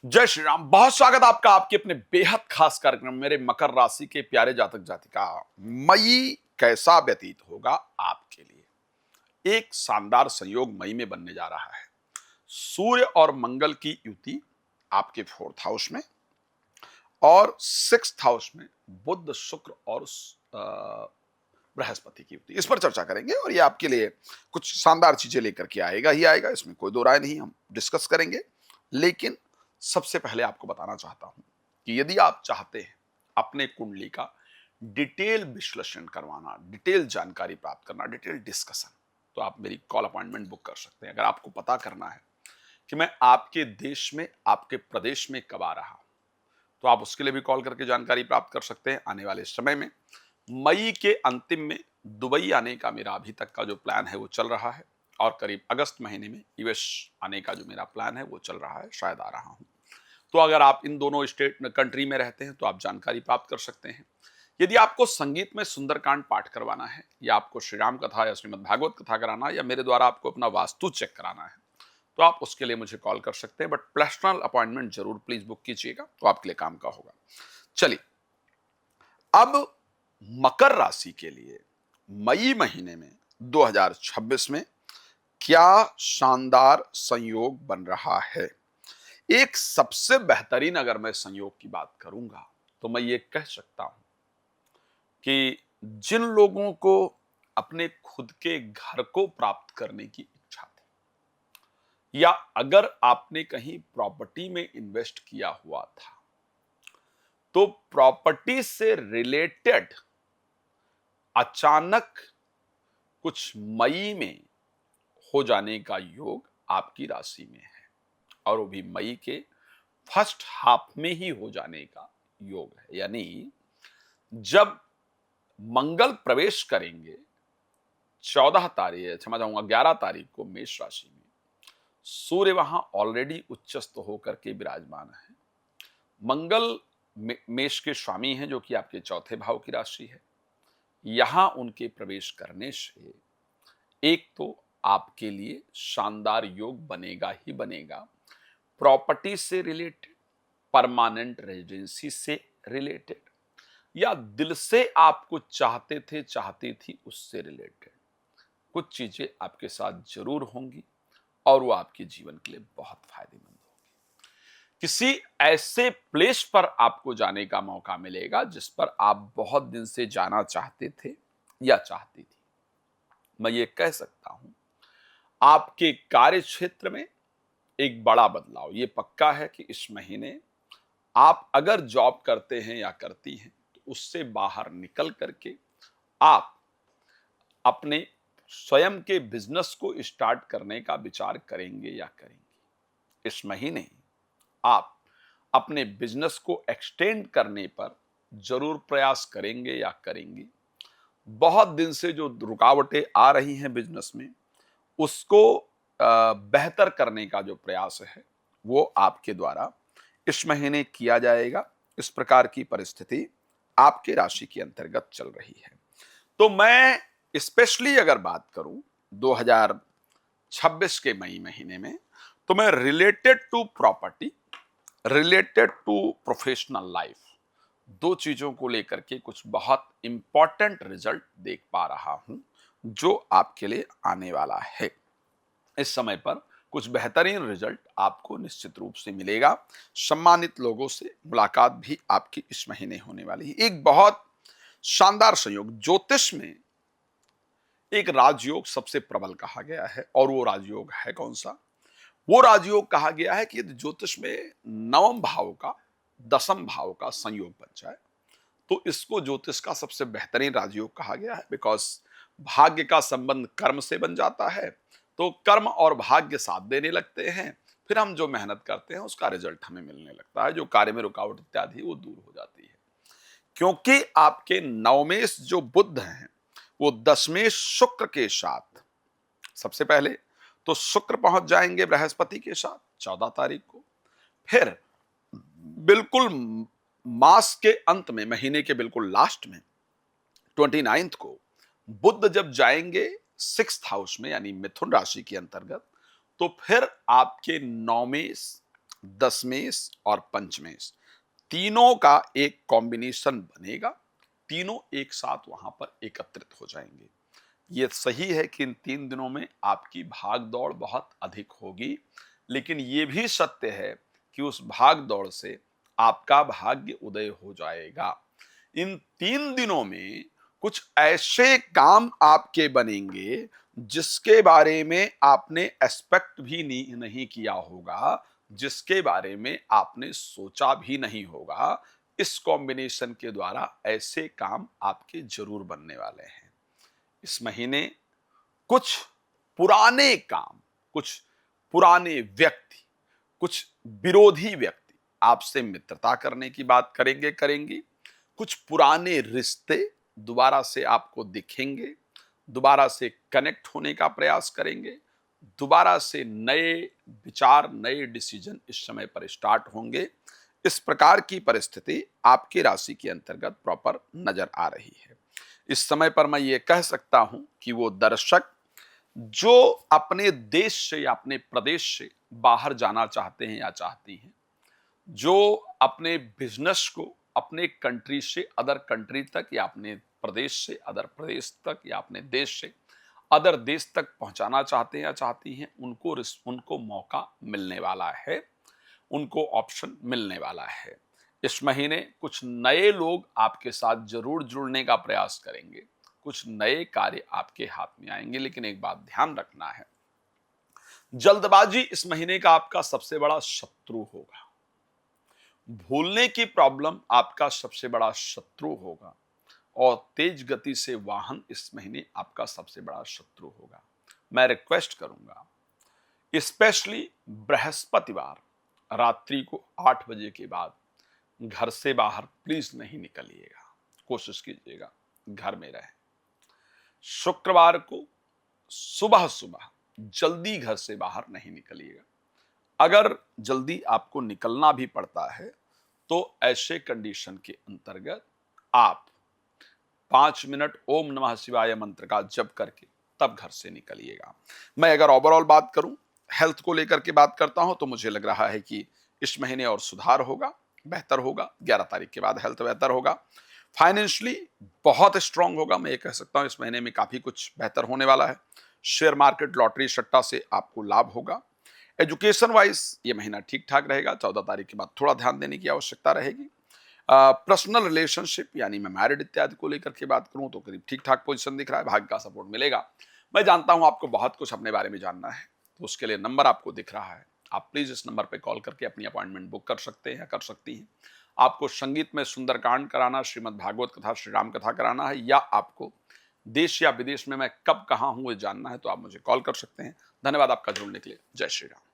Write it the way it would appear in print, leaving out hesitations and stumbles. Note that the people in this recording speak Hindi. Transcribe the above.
जय श्री राम। बहुत स्वागत आपका आपके अपने बेहद खास कार्यक्रम मेरे मकर राशि के प्यारे जातक जातिका। मई कैसा व्यतीत होगा आपके लिए। एक शानदार संयोग मई में बनने जा रहा है। सूर्य और मंगल की युति आपके फोर्थ हाउस में और सिक्स्थ हाउस में बुध शुक्र और बृहस्पति की युति। इस पर चर्चा करेंगे और ये आपके लिए कुछ शानदार चीजें लेकर के आएगा ही आएगा, इसमें कोई दो राय नहीं। हम डिस्कस करेंगे, लेकिन सबसे पहले आपको बताना चाहता हूं कि यदि आप चाहते हैं अपने कुंडली का डिटेल विश्लेषण करवाना, डिटेल जानकारी प्राप्त करना, डिटेल डिस्कशन, तो आप मेरी कॉल अपॉइंटमेंट बुक कर सकते हैं। अगर आपको पता करना है कि मैं आपके देश में, आपके प्रदेश में कब आ रहा हूं, तो आप उसके लिए भी कॉल करके जानकारी प्राप्त कर सकते हैं। आने वाले समय में मई के अंतिम में दुबई आने का मेरा अभी तक का जो प्लान है वो चल रहा है, और करीब अगस्त महीने में यूएस आने का जो मेरा प्लान है वो चल रहा है, शायद आ रहा हूं। तो अगर आप इन दोनों स्टेट कंट्री में रहते हैं तो आप जानकारी प्राप्त कर सकते हैं। यदि आपको संगीत में सुंदरकांड पाठ करवाना है, या आपको श्री राम कथा या श्रीमद् भागवत कथा कराना है, या मेरे द्वारा आपको अपना वास्तु चेक कराना है, तो आप उसके लिए मुझे कॉल कर सकते हैं। बट पर्सनल अपॉइंटमेंट जरूर प्लीज बुक कीजिएगा, तो आपके लिए काम का होगा। चलिए, अब मकर राशि के लिए मई महीने में 2026 में क्या शानदार संयोग बन रहा है। एक सबसे बेहतरीन अगर मैं संयोग की बात करूंगा तो मैं ये कह सकता हूं कि जिन लोगों को अपने खुद के घर को प्राप्त करने की इच्छा थी, या अगर आपने कहीं प्रॉपर्टी में इन्वेस्ट किया हुआ था, तो प्रॉपर्टी से रिलेटेड अचानक कुछ मई में हो जाने का योग आपकी राशि में है, और वो भी मई के फर्स्ट हाफ में ही हो जाने का योग है। यानी जब मंगल प्रवेश करेंगे 14 तारीख, क्षमा चाहूंगा 11 तारीख को मेष राशि में, सूर्य वहां ऑलरेडी उच्चस्थ होकर के विराजमान है। मंगल मेष के स्वामी हैं, जो कि आपके चौथे भाव की राशि है। यहां उनके प्रवेश करने से एक तो आपके लिए शानदार योग बनेगा ही बनेगा, प्रॉपर्टी से रिलेटेड, परमानेंट रेजिडेंसी से रिलेटेड, या दिल से आप कुछ चाहते थे, चाहती थी, उससे रिलेटेड कुछ चीजें आपके साथ जरूर होंगी, और वो आपके जीवन के लिए बहुत फायदेमंद होगी। किसी ऐसे प्लेस पर आपको जाने का मौका मिलेगा जिस पर आप बहुत दिन से जाना चाहते थे या चाहती थी। मैं ये कह सकता हूं, आपके कार्य क्षेत्र में एक बड़ा बदलाव ये पक्का है कि इस महीने आप अगर जॉब करते हैं या करती हैं, तो उससे बाहर निकल करके आप अपने स्वयं के बिजनेस को स्टार्ट करने का विचार करेंगे या करेंगी। इस महीने आप अपने बिजनेस को एक्सटेंड करने पर जरूर प्रयास करेंगे या करेंगी। बहुत दिन से जो रुकावटें आ रही हैं बिजनेस में, उसको बेहतर करने का जो प्रयास है वो आपके द्वारा इस महीने किया जाएगा। इस प्रकार की परिस्थिति आपके राशि के अंतर्गत चल रही है। तो मैं स्पेशली अगर बात करूं 2026 के मई महीने में, तो मैं related to property, related to professional life, दो चीजों को लेकर के कुछ बहुत इंपॉर्टेंट रिजल्ट देख पा रहा हूं, जो आपके लिए आने वाला है। इस समय पर कुछ बेहतरीन रिजल्ट आपको निश्चित रूप से मिलेगा। सम्मानित लोगों से मुलाकात भी आपकी इस महीने होने वाली है। एक बहुत शानदार संयोग, ज्योतिष में एक राजयोग सबसे प्रबल कहा गया है, और वो राजयोग है कौन सा? वो राजयोग कहा गया है कि यदि ज्योतिष में नवम भाव का दसम भाव का संयोग बन जाए, तो इसको ज्योतिष का सबसे बेहतरीन राजयोग कहा गया है। बिकॉज भाग्य का संबंध कर्म से बन जाता है, तो कर्म और भाग्य साथ देने लगते हैं, फिर हम जो मेहनत करते हैं उसका रिजल्ट हमें मिलने लगता है, जो कार्य में रुकावट इत्यादि वो दूर हो जाती है। क्योंकि आपके नवमेश जो बुध हैं, वो दशमेश शुक्र के साथ, सबसे पहले तो शुक्र पहुंच जाएंगे बृहस्पति के साथ 14 तारीख को। फिर बिल्कुल मास के अंत में, महीने के बिल्कुल लास्ट में 29 को बुध जब जाएंगे सिक्स्थ हाउस में, यानी मिथुन राशि के अंतर्गत, तो फिर आपके नौमेश दशमेश और पंचमेश तीनों का एक कॉम्बिनेशन बनेगा। तीनों एक साथ वहां पर एकत्रित हो जाएंगे। ये सही है कि इन 3 दिनों में आपकी भाग दौड़ बहुत अधिक होगी, लेकिन ये भी सत्य है कि उस भाग दौड़ से आपका भाग्य उदय हो जाएगा। इन 3 दिनों में कुछ ऐसे काम आपके बनेंगे जिसके बारे में आपने एक्सपेक्ट भी नहीं किया होगा, जिसके बारे में आपने सोचा भी नहीं होगा। इस कॉम्बिनेशन के द्वारा ऐसे काम आपके जरूर बनने वाले हैं। इस महीने कुछ पुराने काम, कुछ पुराने व्यक्ति, कुछ विरोधी व्यक्ति आपसे मित्रता करने की बात करेंगे। कुछ पुराने रिश्ते दोबारा से आपको दिखेंगे, दोबारा से कनेक्ट होने का प्रयास करेंगे, दोबारा से नए विचार, नए डिसीजन इस समय पर स्टार्ट होंगे। इस प्रकार की परिस्थिति आपकी राशि के अंतर्गत प्रॉपर नजर आ रही है। इस समय पर मैं ये कह सकता हूं कि वो दर्शक जो अपने देश से या अपने प्रदेश से बाहर जाना चाहते हैं या चाहती हैं, जो अपने बिजनेस को अपने कंट्री से अदर कंट्री तक या अपने प्रदेश से अदर प्रदेश तक या अपने देश से अदर देश तक पहुंचाना चाहते हैं या चाहती हैं, उनको मौका मिलने वाला है, उनको ऑप्शन मिलने वाला है। इस महीने कुछ नए लोग आपके साथ जरूर जुड़ने का प्रयास करेंगे, कुछ नए कार्य आपके हाथ में आएंगे, लेकिन एक बात ध्यान रखना है, जल्दबाजी इस महीने का आपका सबसे बड़ा शत्रु होगा। भूलने की प्रॉब्लम आपका सबसे बड़ा शत्रु होगा और तेज गति से वाहन इस महीने आपका सबसे बड़ा शत्रु होगा। मैं रिक्वेस्ट करूंगा, स्पेशली बृहस्पतिवार रात्रि को 8 बजे के बाद घर से बाहर प्लीज नहीं निकलिएगा, कोशिश कीजिएगा घर में रहें। शुक्रवार को सुबह सुबह जल्दी घर से बाहर नहीं निकलिएगा। अगर जल्दी आपको निकलना भी पड़ता है तो ऐसे कंडीशन के अंतर्गत आप 5 मिनट ओम नमः शिवाय मंत्र का जप करके तब घर से निकलिएगा। मैं अगर ओवरऑल बात करूं, हेल्थ को लेकर के बात करता हूं, तो मुझे लग रहा है कि इस महीने और सुधार होगा, बेहतर होगा। 11 तारीख के बाद हेल्थ बेहतर होगा। फाइनेंशियली बहुत स्ट्रांग होगा। मैं ये कह सकता हूं इस महीने में काफी कुछ बेहतर होने वाला है। शेयर मार्केट, लॉटरी, सट्टा से आपको लाभ होगा। एजुकेशन वाइज ये महीना ठीक ठाक रहेगा। 14 तारीख के बाद थोड़ा ध्यान देने की आवश्यकता रहेगी। पर्सनल रिलेशनशिप यानी मैं मैरिड इत्यादि को लेकर के बात करूं तो करीब ठीक ठाक पोजीशन दिख रहा है, भाग्य का सपोर्ट मिलेगा। मैं जानता हूं आपको बहुत कुछ अपने बारे में जानना है, तो उसके लिए नंबर आपको दिख रहा है, आप प्लीज इस नंबर पर कॉल करके अपनी अपॉइंटमेंट बुक कर सकते हैं, कर सकती हैं। आपको संगीत में सुंदरकांड कराना, श्रीमद् भागवत कथा, श्री राम कथा कराना है, या आपको देश या विदेश में मैं कब कहाँ हूं ये जानना है, तो आप मुझे कॉल कर सकते हैं। धन्यवाद आपका जुड़ने के लिए। जय श्री राम।